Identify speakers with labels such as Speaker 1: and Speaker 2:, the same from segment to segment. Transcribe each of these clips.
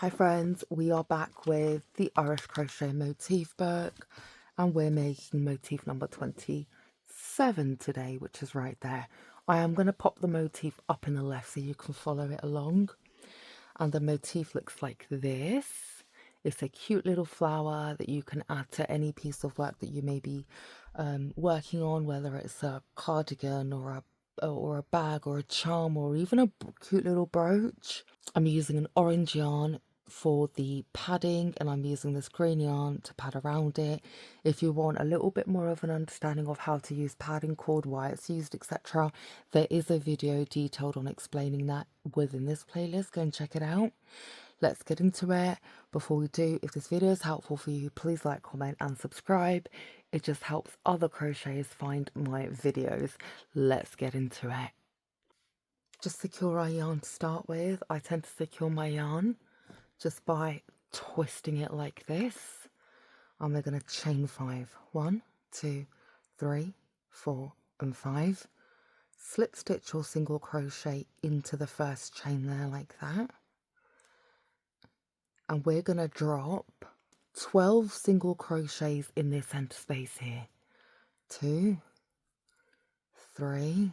Speaker 1: Hi friends, we are back with the Irish Crochet Motif book and we're making motif number 27 today, which is right there. I am going to pop the motif up in the left so you can follow it along. And the motif looks like this. It's a cute little flower that you can add to any piece of work that you may be working on, whether it's a cardigan or a bag or a charm or even a cute little brooch. I'm using an orange yarn for the padding and I'm using this green yarn to pad around it. If you want a little bit more of an understanding of how to use padding cord, why it's used, etc., there is a video detailed on explaining that within this playlist. Go and check it out. Let's get into it. Before we do, if this video is helpful for you, please like, comment and subscribe. It just helps other crocheters find my videos. Let's get into it. Just secure our yarn to start with. I tend to secure my yarn just by twisting it like this. And we're going to chain 5. 1, 2, 3, 4 and 5. Slip stitch or single crochet into the first chain there like that. And we're going to drop 12 single crochets in this center space here. 2, 3,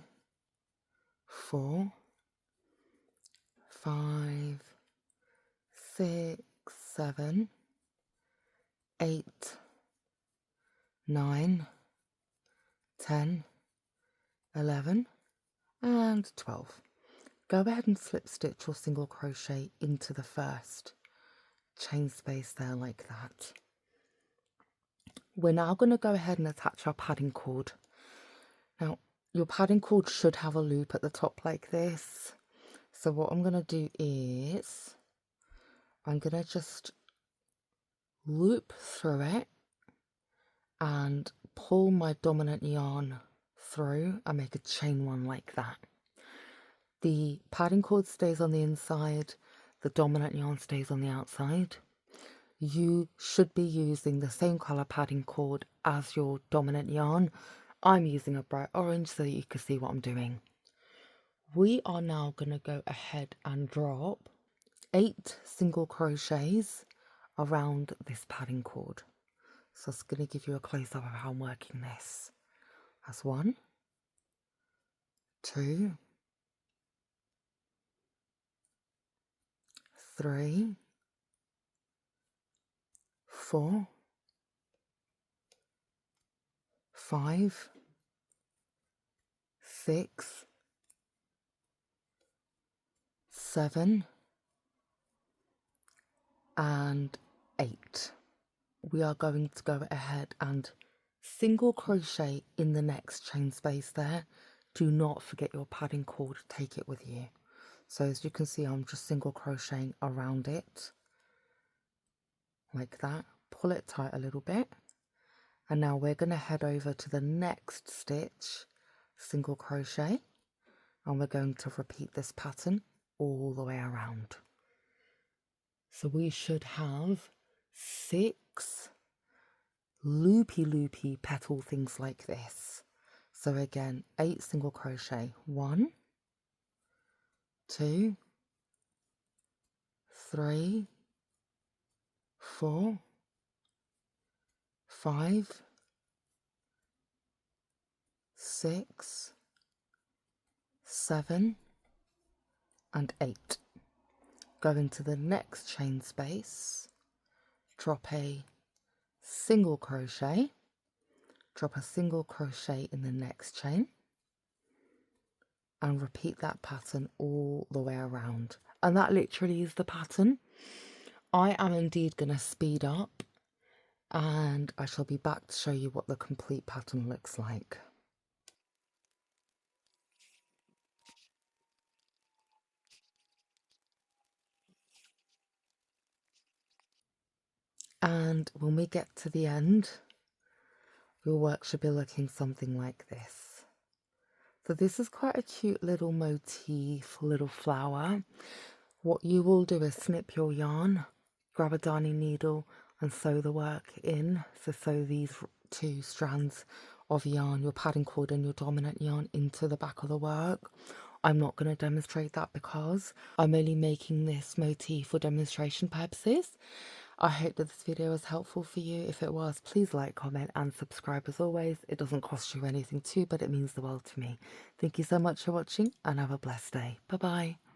Speaker 1: 4, 5, 6, 7, 8, 9, 10, 11 and 12. Go ahead and slip stitch or single crochet into the first chain space there like that. We're now going to go ahead and attach our padding cord. Now your padding cord should have a loop at the top like this. So what I'm going to do is I'm going to just loop through it and pull my dominant yarn through and make a chain 1 like that. The padding cord stays on the inside, the dominant yarn stays on the outside. You should be using the same colour padding cord as your dominant yarn. I'm using a bright orange so that you can see what I'm doing. We are now going to go ahead and drop 8 single crochets around this padding cord. So it's going to give you a close-up of how I'm working this. That's 1, 2, 3, 4, 5, 6, 7 and 8. We are going to go ahead and single crochet in the next chain space there. Do not forget your padding cord, take it with you. So as you can see, I'm just single crocheting around it like that. Pull it tight a little bit. And now we're going to head over to the next stitch, single crochet, and we're going to repeat this pattern all the way around. So we should have 6 loopy petal things like this. So again, 8 single crochet. 1, 2, 3, 4, 5, 6, 7 and 8. Go into the next chain space, drop a single crochet, drop a single crochet in the next chain and repeat that pattern all the way around. And that literally is the pattern. I am indeed going to speed up and I shall be back to show you what the complete pattern looks like. And when we get to the end, your work should be looking something like this. So this is quite a cute little motif, little flower. What you will do is snip your yarn, grab a darning needle and sew the work in. So sew these 2 strands of yarn, your padding cord and your dominant yarn, into the back of the work. I'm not going to demonstrate that because I'm only making this motif for demonstration purposes. I hope that this video was helpful for you. If it was, please like, comment and subscribe as always. It doesn't cost you anything too, but it means the world to me. Thank you so much for watching and have a blessed day. Bye bye.